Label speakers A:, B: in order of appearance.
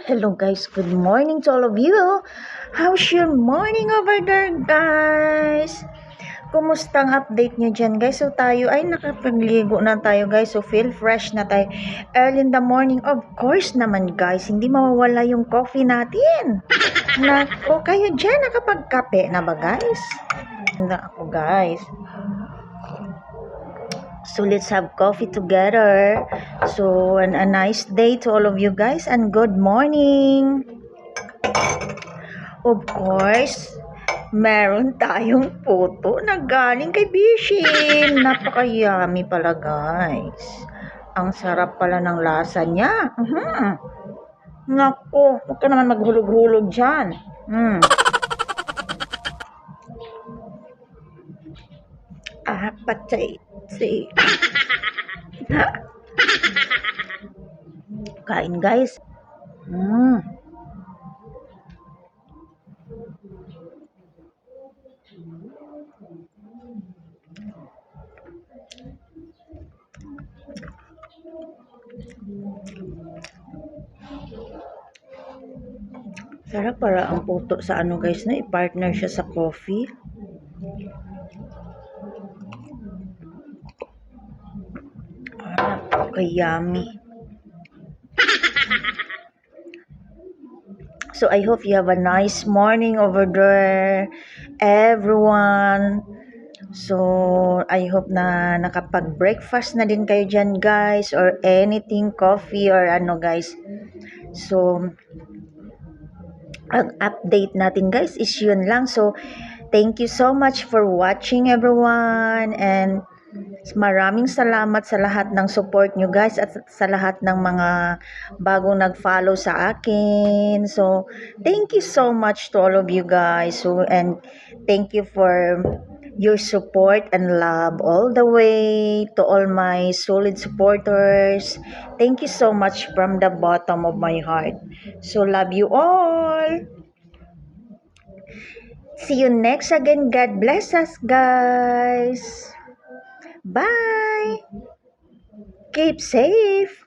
A: Hello guys, good morning to all of you. How's your morning over there guys? Kumusta ang update nyo dyan guys? So tayo ay nakapagligo na tayo guys. So feel fresh na tayo. Early in the morning, of course naman guys. Hindi mawawala yung coffee natin. Nako, kayo dyan nakapagkape na ba guys? Nako guys. So let's have coffee together. So a nice day to all of you guys and good morning. Of course, meron tayong photo na galing kay Bishin. Napaka-yummy pala guys. Ang sarap pala ng lasa niya. Nako, huwag ka naman maghulog-hulog dyan. Patay. See. Kain guys. Sarap para ang puto sa ano guys na i-partner siya sa coffee. Napaka-yummy. So I hope you have a nice morning over there, everyone. So I hope na nakapag-breakfast na din kayo dyan guys, or anything, coffee or ano guys. So ang update natin guys is yun lang. So thank you so much for watching everyone, and maraming salamat sa lahat ng support nyo guys, at sa lahat ng mga bagong nag-follow sa akin. So thank you so much to all of you guys. So and thank you for your support and love all the way to all my solid supporters. Thank you so much from the bottom of my heart. So love you all. See you next again. God bless us guys. Bye. Keep safe.